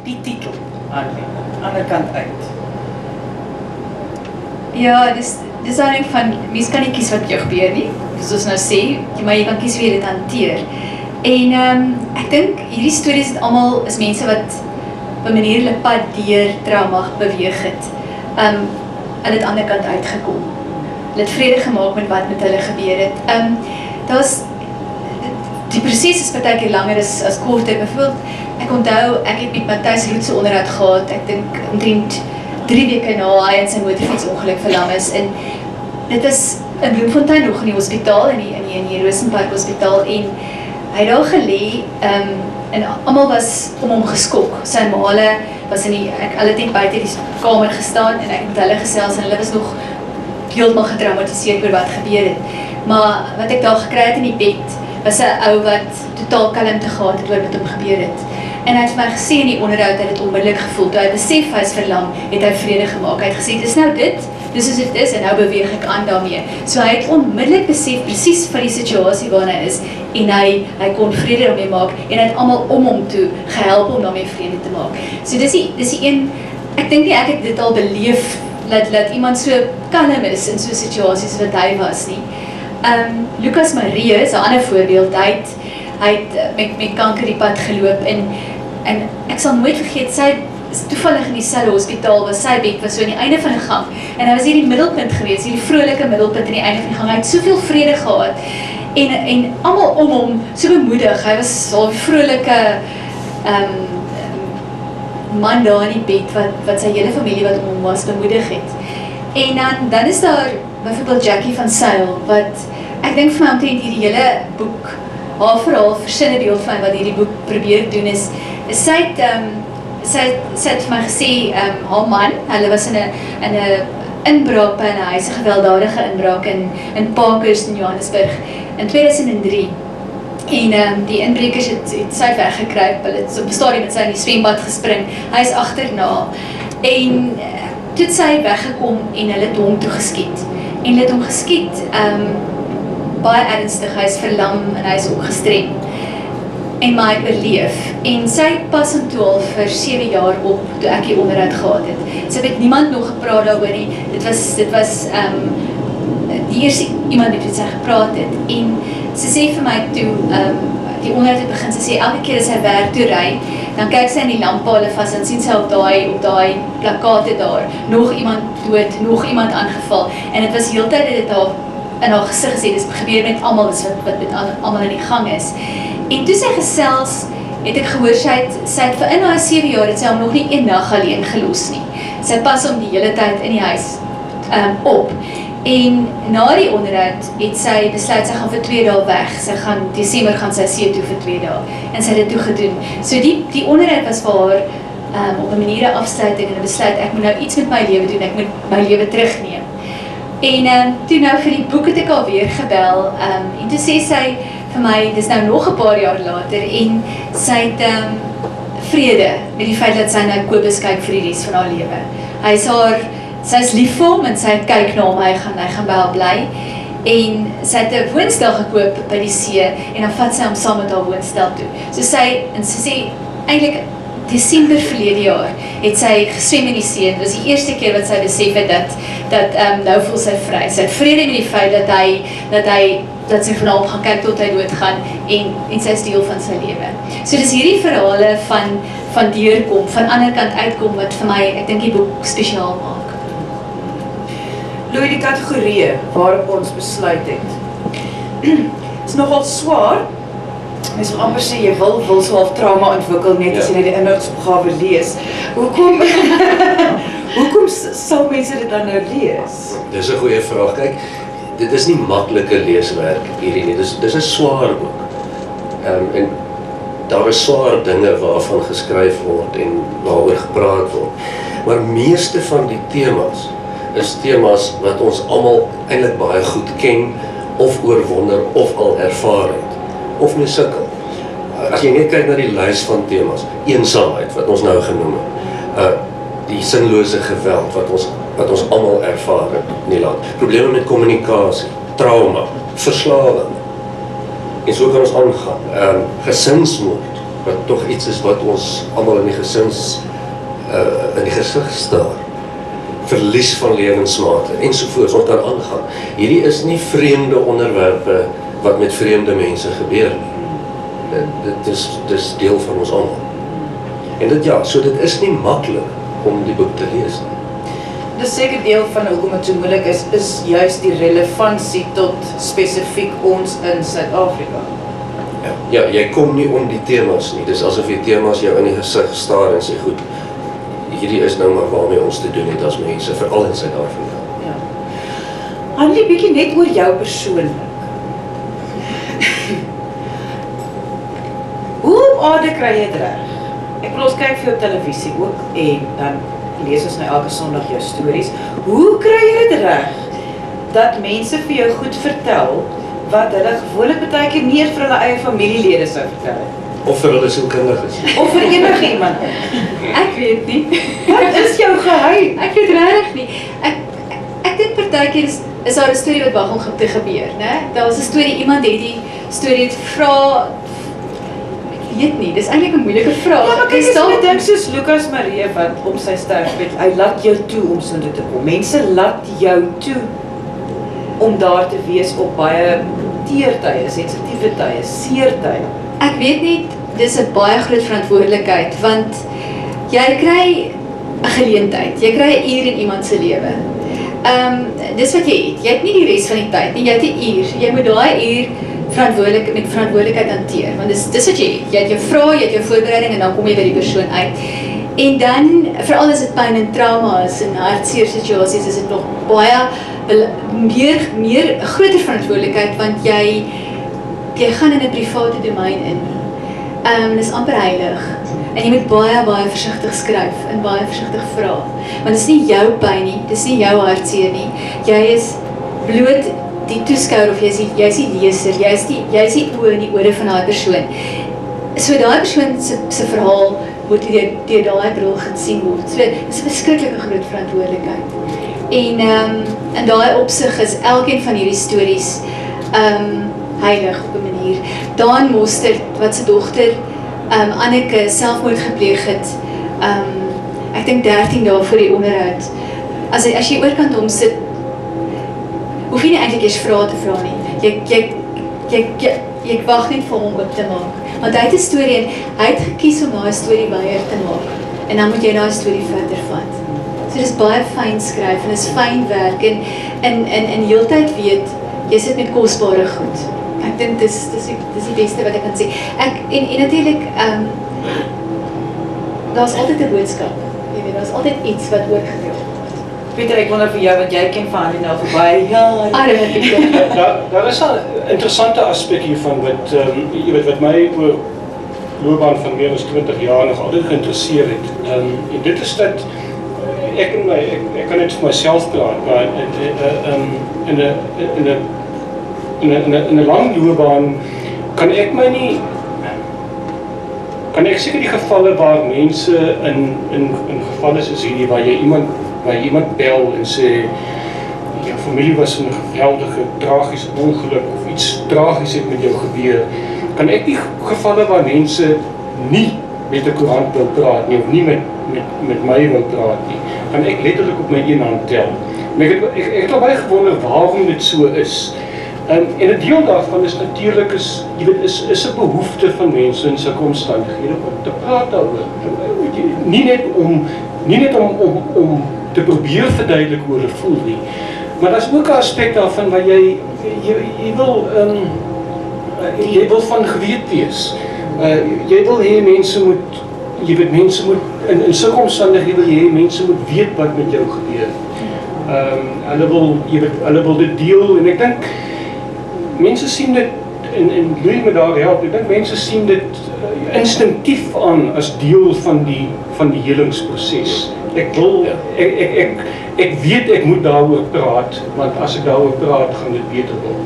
Die titel, Anderkant uit. Ja, dis dan ding van, mens kan nie kies wat jou gebeur nie, soos ons nou sê, maar jy kan kies hoe jy dit hanteer. En ek dink, hierdie stories het almal, is mense wat op 'n manier hulle pad deur trauma beweeg het. Hulle het Anderkant uitgekom. Hulle het vrede gemaak met wat met hulle gebeur het. Die proses is partykeer langer as korter. Byvoorbeeld, ek onthou, ek het met Matthys Roetse onderhoud gehad, ek dink omtrent 3 weke na hy in sy motorfietsongeluk verlam is. En dit is in Bloemfontein nog in die hospitaal, in die Rosenpark hospitaal, en hy het daar gelê, en almal was om hom geskok. Sy maale was hulle het net buite die kamer gestaan, en ek het hulle gesels, en hulle was nog heeltemal getraumatiseerd oor wat gebeur het. Maar wat ek daar gekry het in die bed, was 'n ou wat totaal kalmte gehad het oor wat hom gebeur het. En hy het vir my gesê in die onderhoud, hy het dit onmiddellik gevoel, toe hy besef hy is verlam, het hy vrede gemaak. Hy het gesê, dis nou dit, dis soos dit is, en nou beweeg ek aan daarmee. So hy het onmiddellik besef, presies van die situasie waarin hy is, en hy kon vrede daarmee maak, en hy het almal om hom toe gehelp om daarmee vrede te maak. So dis die een, ek dink nie ek het dit al beleef, dat iemand so kalm is in so situasies wat hy was nie. Lucas Marie is 'n ander voorbeeld, hy het met kanker die pad geloop, en ek sal nooit vergeet, sy is toevallig in dieselfde hospitaal, was sy bed was so aan die einde van die gang, en hy was hier die middelpunt geweest, hierdie vrolike middelpunt aan die einde van die gang, hy het soveel vrede gehad, en almal om hom so bemoedig, hy was so 'n vrolike man daar in die bed, wat sy hele familie wat om hom was bemoedig het. En dan is daar byvoorbeeld Jackie van Sowel, wat ek dink vir my omtrent hierdie hele boek, haar verhaal, versinne beeld van wat hierdie boek probeer doen is sy het vir my gesê, haar man, hulle was in 'n inbraak by 'n huis, 'n gewelddadige inbraak in Parkhurst in Johannesburg in 2003. En die inbrekers het sy weggekruip, hulle het op 'n stadium met sy in die swembad gespring, hy is agterna, en toe het sy weggekom en hulle het hom toegeskiet. En hulle het hom geskiet, baie ernstig, hy is verlam en hy is ook gestrem. Maar hy oorleef. En sy pas hom toe al vir 7 jaar op, toe ek die onderhoud gehad het. So het niemand nog gepraat daaroor nie. Dit was die eerste iemand met wie sy gepraat het. En sy sê vir my toe, die onderhoud het begin, sy sê elke keer as hy werk toe ry, dan kyk sy in die lamppale vas en sien sy op daai plakate daar, nog iemand dood, nog iemand aangeval. En dit was heeltyd dit haar in haar gesig gesê, dis gebeur met almal, wat met almal in die gang is. En toe sy gesels, het ek gehoor, sy het vir in haar 7 jaar, het sy hom nog nie een nag alleen gelos nie. Sy pas hom die hele tyd in die huis op. En na die onderhoud het sy besluit, sy gaan vir 2 dae weg. Desember gaan sy see toe vir 2 dae. En sy het dit toe gedoen. So die onderhoud was vir haar op 'n manier 'n afsluiting en 'n besluit, ek moet nou iets met my lewe doen, ek moet my lewe terugneem. En toe nou vir die boek het ek alweer gebel, en toe sê sy vir my, dis nou nog 'n paar jaar later, en sy het vrede met die feit dat sy na Kobus kyk vir die res van haar lewe. Sy is lief vir hom, en sy kyk na hom, hy gaan by haar bly, en sy het 'n woonstel gekoop by die see, en dan vat sy hom saam met haar woonstel toe. So sy sê, eintlik Desember verlede jaar, het sy geswem in die see, en dit was die eerste keer wat sy besef het dat nou voel sy vry. Sy het vrede met die feit dat sy van hom gaan kyk tot hy doodgaan, en sy is deel van sy lewe. So dis hierdie verhale van deurkom, van Anderkant uitkom, wat vir my, ek dink die boek spesiaal maak. Louis, die kategorieë waarop ons besluit het, is nogal swaar. Mens wil amper sê, jy wil so half trauma ontwikkel, net as jy net die inhoudsopgawe lees. Hoekom sal mense dit dan nou lees? Dis 'n goeie vraag. Kyk, dit is nie maklike leeswerk hierdie nie, dis 'n swaar boek. En daar is swaar dinge waarvan geskryf word en waaroor gepraat word. Maar meeste van die temas is temas wat ons almal eintlik baie goed ken, of oorwonder, of al ervaar het, of mee sukkel. As jy net kyk na die lys van temas, eensaamheid, wat ons nou genoem het, die sinlose geweld, wat ons almal ervaar in die land, probleme met kommunikasie, trauma, verslawing, en so kan ons aangaan, gesinsmoord, wat tog iets is wat ons almal in die gesig staar. Verlies van lewensmate ensovoorts, ons kan aangaan. Hierdie is nie vreemde onderwerpe wat met vreemde mense gebeur nie. Dit is deel van ons almal. En so dit is nie maklik om die boek te lees nie. Dis seker deel van hoekom dit so moeilik is juist die relevantie tot spesifiek ons in Suid-Afrika. Ja, jy kom nie om die temas nie. Dis asof die temas jou in die gesig staar en sê, goed, hierdie is nou maar waarmee ons te doen het as mense, veral in Suid-Afrika. Ja. Hanlie, bietjie net oor jou persoonlik. Hoe op aarde kry jy dit reg? Ek wil ons kyk vir jou op televisie ook, en dan lees ons nou elke Sondag jou stories. Hoe kry jy dit reg dat mense vir jou goed vertel wat hulle gewoonlik baie keer nie vir hulle eie familielede sou vertel het? Of vir hulle sielkundiges. Of vir enige iemand. Ek weet nie. Wat is jou geheim? Ek weet regtig nie. Ek dink partykeer is daar 'n storie wat wag om te gebeur, né? Daar was 'n storie, iemand het die storie vra. Ek weet nie, dis eintlik 'n moeilike vraag. Ja, maar kyk, is my dink soos Lucas Marie wat op sy sterfbed, hy laat jou toe om so te kom. Mense laat jou toe om daar te wees op baie teertye, sensitiewe tye, seertye. Ek weet net, dis 'n baie groot verantwoordelikheid, want jy kry 'n geleentheid, jy kry 'n uur in iemand se lewe. Dis wat jy het. Jy het nie die res van die tyd nie, jy het 'n uur. Jy moet daai uur met verantwoordelikheid hanteer, want dis wat jy het. Jy het jou vrae, jy het jou voorbereiding en dan kom jy by die persoon uit. En dan, veral as dit pyn en trauma is en hartseer situasies, is dit nog baie meer 'n groter verantwoordelikheid, want jy gaan in 'n private domein in. Dis amper heilig. En jy moet baie versigtig skryf en baie versigtig vra. Want dis nie jou pyn nie, dis nie jou hartseer nie. Jy is bloot die toeskouer of jy is die leser, jy is die oë in die ore van daai persoon. So daai persoon se verhaal moet deur daai bril gesien word. So dis 'n verskriklike groot verantwoordelikheid. En in daai opsig is elkeen van hierdie stories heilig op 'n manier. Daan Mostert, wat sy dogter Anneke selfmoord gepleeg het, ek dink 13 dae voor die onderhoud. As jy oorkant hom sit, hoef jy nie eintlik eers vrae te vra nie. Jy wag net vir hom oop te maak. Want hy het 'n storie en hy het gekies om daai storie weier te maak. En dan moet jy daai storie verder vat. So dis baie fyn skryf en dis fyn werk en heeltyd weet jy sit met kosbare goed. Ek dink dis die beste wat ek kan sê. En natuurlik daar's altyd 'n boodskap. Jy weet, daar's altyd iets wat oorgedra word. Pieter, ek wonder vir jou wat jy ken van Hanlie nou vir baie jare. Daar is 'n interessante aspek hiervan wat my oor loopbaan van meer as 20 jaar nog altyd geïnteresseer het. En dit is dat ek kan net vir myself praat, maar in 'n lang loopbaan kan ek seker die gevalle waar mense in gevalle soos hierdie waar jy iemand bel en sê jou familie was in 'n geweldige tragiese ongeluk of iets tragies het met jou gebeur, kan ek die gevalle waar mense nie met 'n koerant wil praat nie of nie met my wil praat nie, kan ek letterlik op my een hand tel. Maar ek het al baie gewonder waarom dit so is. En 'n deel daarvan is natuurlik is 'n behoefte van mense in sulke omstandighede om te praat daaroor. Nie net om te probeer verduidelik hoe hulle voel nie. Maar daar's ook 'n aspek daarvan waar jy wil van geweet wees. Jy wil hê mense moet in sulke omstandighede wil jy hê mense moet weet wat met jou gebeur. Hulle wil dit deel en ek dink mense sien dit en Louis met daar help. Ek dink mense sien dit instinktief aan as deel van die helingsproses. Ek weet ek moet daaroor praat, want as ek daaroor praat, gaan dit beter word.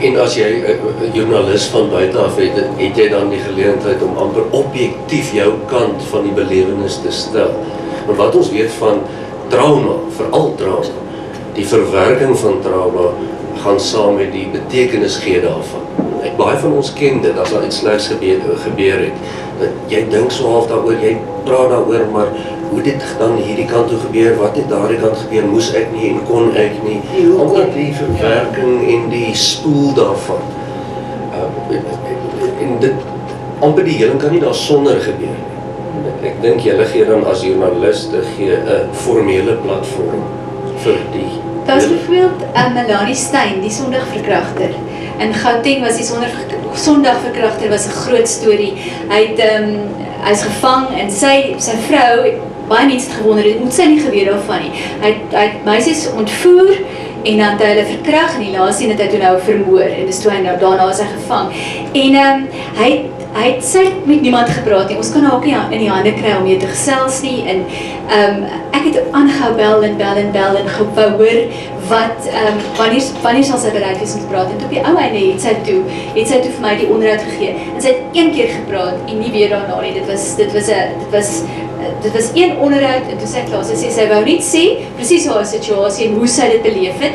En as jy 'n joernalis van buite af het jy dan die geleentheid om amper objektief jou kant van die belewenis te stel. Want wat ons weet van trauma, veral trauma, die verwerking van trauma gaan saam met die betekenis gee daarvan. baie van ons ken dit, as daar iets slegs gebeur het, dat jy dink so half daaroor, jy praat daaroor, maar hoe dit dan hierdie kant toe gebeur, wat het daardie kant gebeur, moes ek nie en kon ek nie, amper die verwerking en die spoel daarvan. En dit, amper die heling kan nie daar sonder gebeur nie. Ek dink julle gee dan as joernaliste gee 'n formele platform vir die. Daar's byvoorbeeld Melanie Stein, die sondagverkragter. In Gauteng was die sondagverkragter was 'n groot storie. Hy's gevang en sy vrou, baie mense het gewonder, dit moet sy nie geweet daarvan nie. Hy het meisies ontvoer en dan het hy hulle verkrag en die laaste een het hy toe nou vermoor en dis toe hy nou daarna is hy gevang. En sy het met niemand gepraat nie. Ons kan haar ook nie in die hande kry om mee te gesels nie. En ek het aangehou bel en wou hoor wat wanneer sal sy bereid wees om te praat. En op die ou einde het sy toe vir my die onderhoud gegee. En sy het een keer gepraat en nie weer daarna nie. Dit was een onderhoud en toe sy klaar. Sy sê sy wou net sê presies haar situasie en hoe sy dit beleef het.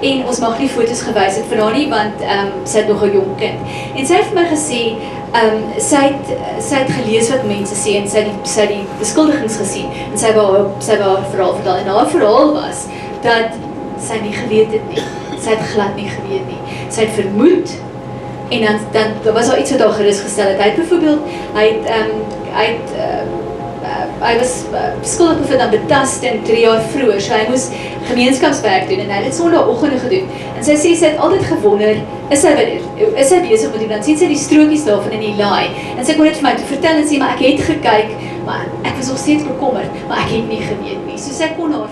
En ons mag nie foto's gewys het vir haar nie, want sy het nog 'n jong kind. En sy het vir my gesê, sy het gelees wat mense sê en sy het die beskuldigings gesien en sy wou haar verhaal vertel. En haar verhaal was dat sy nie geweet het nie. Sy het glad nie geweet nie. Sy het vermoed en dan was daar iets wat haar gerus gestel het. Hy het byvoorbeeld, hy was beskuldig bevind aan betasting 3 jaar vroeër, so hy moes gemeenskapswerk doen en hy het dit sondagoggende gedoen. En sy sê sy het altyd gewonder, is sy besig met doen, dan sien sy die strokies daarvan in die laai. En sy kon dit vir my toe vertel en sê, maar ek het gekyk, maar ek was nog steeds bekommerd, maar ek het nie geweet nie. So sy kon haar